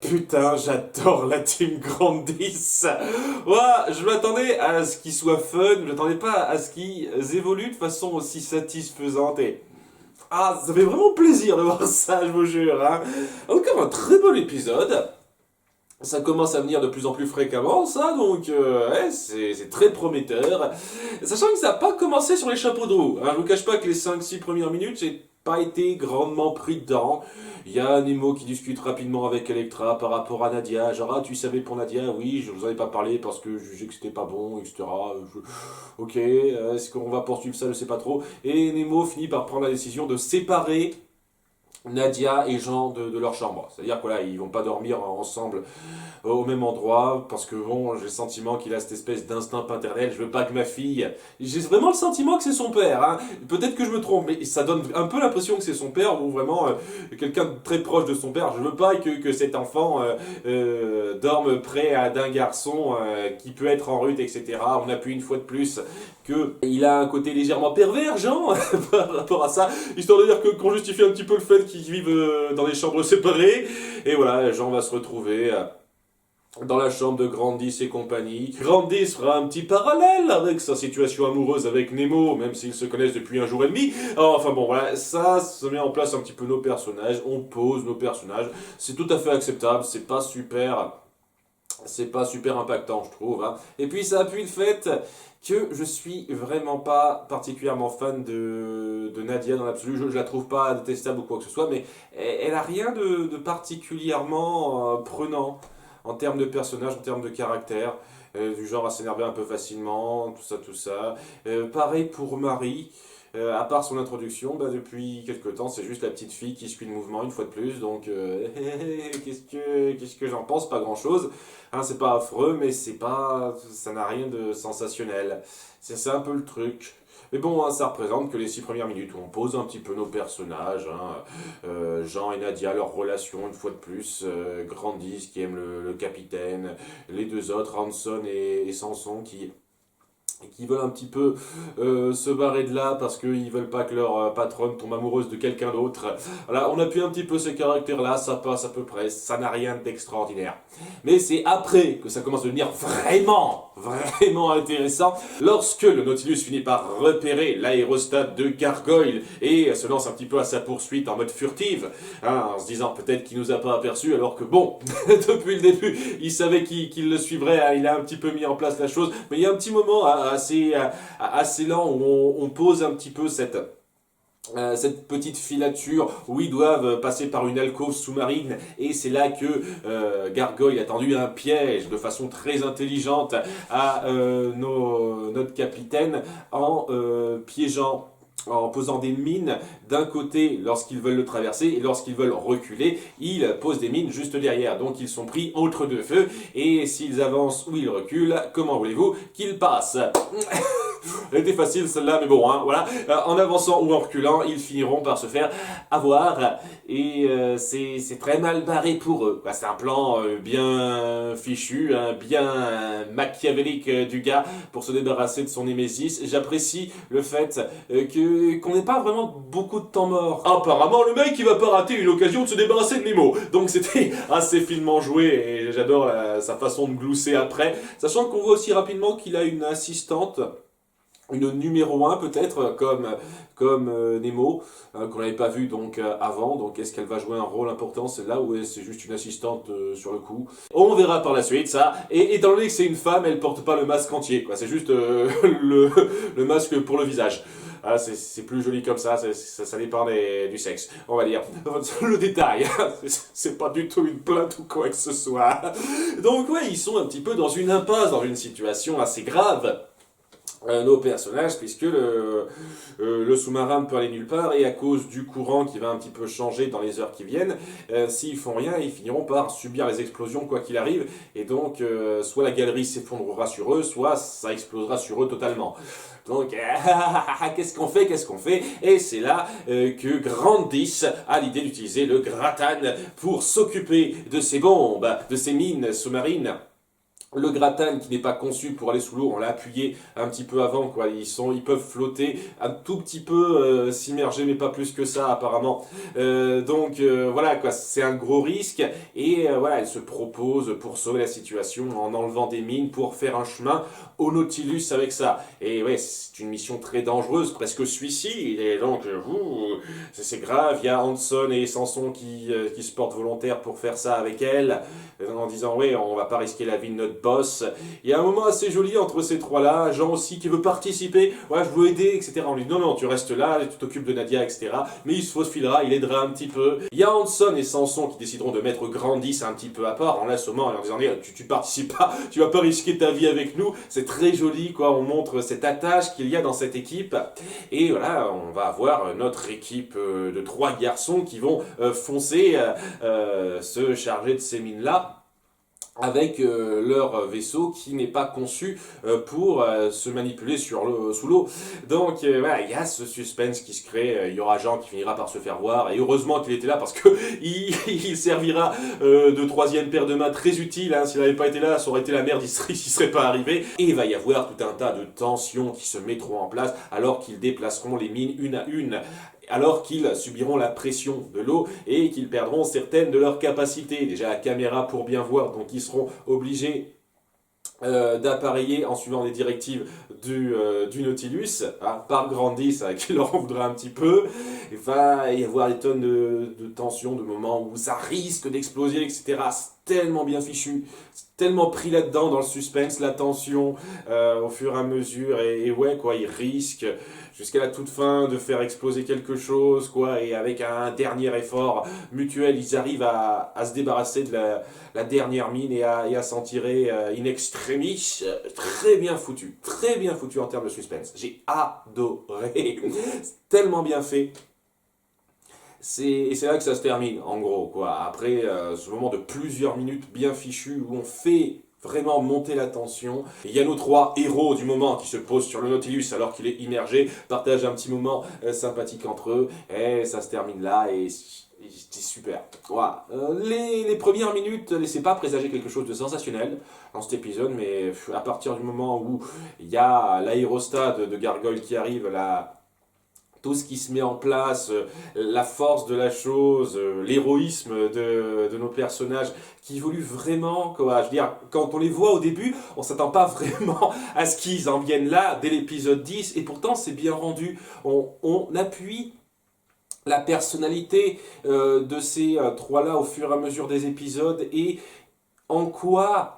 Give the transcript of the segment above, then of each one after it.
putain, j'adore la team Grandis. Moi, je m'attendais à ce qu'ils soient fun, je m'attendais pas à ce qu'ils évoluent de façon aussi satisfaisante et... Ah, ça fait vraiment plaisir de voir ça, je vous jure. Hein. Encore un très bon épisode. Ça commence à venir de plus en plus fréquemment, ça, donc ouais, c'est très prometteur. Sachant que ça n'a pas commencé sur les chapeaux de roue. Hein, je vous cache pas que les 5-6 premières minutes, j'ai pas été grandement pris dedans. Il y a Nemo qui discute rapidement avec Electra par rapport à Nadia. Genre, ah, tu savais pour Nadia, oui, je vous en ai pas parlé parce que je jugeais que c'était pas bon, etc. Ok, est-ce qu'on va poursuivre ça, je sais pas trop. Et Nemo finit par prendre la décision de séparer Nadia et Jean de leur chambre. C'est-à-dire que là, ils vont pas dormir ensemble au même endroit, parce que bon, j'ai le sentiment qu'il a cette espèce d'instinct paternel, je veux pas que ma fille... J'ai vraiment le sentiment que c'est son père, hein. Peut-être que je me trompe, mais ça donne un peu l'impression que c'est son père, ou vraiment quelqu'un de très proche de son père. Je veux pas que cet enfant dorme près d'un garçon qui peut être en rut, etc. On appuie une fois de plus qu'il a un côté légèrement pervers, Jean, par rapport à ça, histoire de dire qu'on justifie un petit peu le fait qu'ils vivent dans des chambres séparées, et voilà, Jean va se retrouver... dans la chambre de Grandis et compagnie. Grandis fera un petit parallèle avec sa situation amoureuse avec Nemo, même s'ils se connaissent depuis un jour et demi. Enfin bon, voilà, ça met en place un petit peu nos personnages, on pose nos personnages, c'est tout à fait acceptable, c'est pas super impactant, je trouve. Hein. Et puis ça appuie le fait que je suis vraiment pas particulièrement fan de Nadia dans l'absolu. Je la trouve pas détestable ou quoi que ce soit, mais elle a rien de particulièrement prenant en termes de personnage, en termes de caractère, du genre à s'énerver un peu facilement, tout ça. Pareil pour Marie. À part son introduction, bah, depuis quelques temps, c'est juste la petite fille qui suit le mouvement une fois de plus, donc qu'est-ce que j'en pense? Pas grand-chose. Hein, c'est pas affreux, mais ça n'a rien de sensationnel. C'est un peu le truc. Mais bon, hein, ça représente que les 6 premières minutes où on pose un petit peu nos personnages, hein, Jean et Nadia, leur relation une fois de plus, Grandis qui aime le capitaine, les deux autres, Hanson et Sanson qui veulent un petit peu se barrer de là parce qu'ils veulent pas que leur patronne tombe amoureuse de quelqu'un d'autre. Voilà, on appuie un petit peu ces caractères-là, ça passe à peu près, ça n'a rien d'extraordinaire. Mais c'est après que ça commence à devenir vraiment intéressant, lorsque le Nautilus finit par repérer l'aérostat de Gargoyle et se lance un petit peu à sa poursuite en mode furtive, hein, en se disant peut-être qu'il nous a pas aperçus, alors que bon, depuis le début, il savait qu'il le suivrait, hein, il a un petit peu mis en place la chose, mais il y a un petit moment assez lent où on pose un petit peu cette petite filature où ils doivent passer par une alcôve sous-marine, et c'est là que Gargoyle a tendu un piège de façon très intelligente à notre capitaine en piégeant, en posant des mines d'un côté lorsqu'ils veulent le traverser, et lorsqu'ils veulent reculer, ils posent des mines juste derrière. Donc ils sont pris entre deux feux, et s'ils avancent ou ils reculent, comment voulez-vous qu'ils passent? Elle était facile celle-là, mais bon, hein, voilà. En avançant ou en reculant, ils finiront par se faire avoir. Et c'est très mal barré pour eux. C'est un plan bien fichu, hein, bien machiavélique du gars pour se débarrasser de son némésis. J'apprécie le fait qu'on n'ait pas vraiment beaucoup de temps mort. Apparemment, le mec, il va pas rater une occasion de se débarrasser de Nemo. Donc c'était assez finement joué, et j'adore sa façon de glousser après. Sachant qu'on voit aussi rapidement qu'il a une assistante, une numéro 1 peut-être, comme Nemo, qu'on n'avait pas vu donc avant. Donc est-ce qu'elle va jouer un rôle important celle-là, ou est-ce c'est juste une assistante sur le coup? On verra par la suite ça. Et étant donné que c'est une femme, elle porte pas le masque entier, quoi. C'est juste le masque pour le visage. Ah, c'est plus joli comme ça dépend du sexe, on va dire. Le détail, c'est pas du tout une plainte ou quoi que ce soit. Donc ouais, ils sont un petit peu dans une impasse, dans une situation assez grave. Nos personnages, puisque le sous-marin ne peut aller nulle part, et à cause du courant qui va un petit peu changer dans les heures qui viennent, s'ils font rien, ils finiront par subir les explosions quoi qu'il arrive, et donc soit la galerie s'effondrera sur eux, soit ça explosera sur eux totalement. Donc, qu'est-ce qu'on fait? Et c'est là que Grandis a l'idée d'utiliser le gratin pour s'occuper de ces bombes, de ces mines sous-marines, Le gratin qui n'est pas conçu pour aller sous l'eau, on l'a appuyé un petit peu avant, quoi. Ils peuvent flotter un tout petit peu, s'immerger, mais pas plus que ça apparemment. Voilà, quoi, c'est un gros risque. Et voilà, elle se propose pour sauver la situation en enlevant des mines pour faire un chemin au Nautilus avec ça. Et ouais, c'est une mission très dangereuse, presque suicide. Et donc, c'est grave. Il y a Hanson et Sanson qui se portent volontaires pour faire ça avec elle, en disant ouais, on va pas risquer la vie de notre boss. Il y a un moment assez joli entre ces trois-là, Jean aussi qui veut participer, ouais, je veux aider, etc. On lui dit non, tu restes là, tu t'occupes de Nadia, etc. Mais il se faufilera, il aidera un petit peu. Il y a Hanson et Sanson qui décideront de mettre Grandis un petit peu à part en l'assommant et en disant tu participes pas, tu vas pas risquer ta vie avec nous. C'est très joli, quoi. On montre cette attache qu'il y a dans cette équipe. Et voilà, on va avoir notre équipe de 3 garçons qui vont foncer, se charger de ces mines-là avec leur vaisseau qui n'est pas conçu pour se manipuler sous l'eau. Donc voilà, il y a ce suspense qui se crée, il y aura Jean qui finira par se faire voir, et heureusement qu'il était là parce que il servira de troisième paire de mains très utile, hein. S'il n'avait pas été là, ça aurait été la merde, il serait pas arrivé. Et il va y avoir tout un tas de tensions qui se mettront en place alors qu'ils déplaceront les mines une à une, alors qu'ils subiront la pression de l'eau et qu'ils perdront certaines de leurs capacités. Déjà la caméra pour bien voir, donc ils seront obligés d'appareiller en suivant les directives du Nautilus, hein, par Grandis, qui leur en voudra un petit peu. Il va y avoir des tonnes de tensions, de moments où ça risque d'exploser, etc. C'est tellement bien fichu, c'est tellement pris là-dedans dans le suspense, la tension, au fur et à mesure, et ouais, quoi, ils risquent jusqu'à la toute fin de faire exploser quelque chose, quoi, et avec un dernier effort mutuel, ils arrivent à se débarrasser de la dernière mine et à s'en tirer in extremis. Très bien foutu en termes de suspense. J'ai adoré, c'est tellement bien fait. Et c'est là que ça se termine, en gros, quoi. Après ce moment de plusieurs minutes bien fichu où on fait vraiment monter la tension. Il y a nos 3 héros du moment qui se posent sur le Nautilus alors qu'il est immergé, partagent un petit moment sympathique entre eux, et ça se termine là, et c'était super. Voilà. Les premières minutes ne laissaient pas présager quelque chose de sensationnel dans cet épisode, mais à partir du moment où il y a l'aérostat de Gargoyle qui arrive, tout ce qui se met en place, la force de la chose, l'héroïsme de nos personnages qui évoluent vraiment, quoi. Je veux dire, quand on les voit au début, on s'attend pas vraiment à ce qu'ils en viennent là dès l'épisode 10, et pourtant c'est bien rendu. On appuie la personnalité de ces trois-là au fur et à mesure des épisodes, et en quoi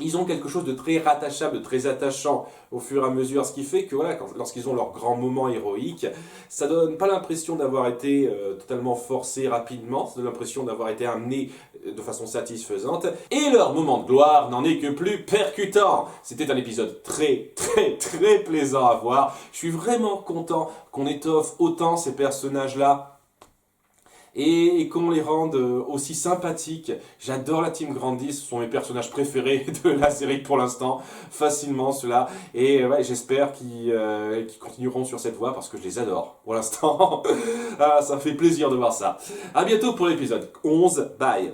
ils ont quelque chose de très rattachable, de très attachant au fur et à mesure, ce qui fait que voilà, lorsqu'ils ont leur grand moment héroïque, ça donne pas l'impression d'avoir été totalement forcé rapidement, ça donne l'impression d'avoir été amené de façon satisfaisante, et leur moment de gloire n'en est que plus percutant. C'était un épisode très plaisant à voir. Je suis vraiment content qu'on étoffe autant ces personnages-là et qu'on les rende aussi sympathiques. J'adore la team Grandis, ce sont mes personnages préférés de la série pour l'instant, facilement ceux-là, et ouais, j'espère qu'ils continueront sur cette voie parce que je les adore pour l'instant. Ah, ça fait plaisir de voir ça. À bientôt pour l'épisode 11, bye.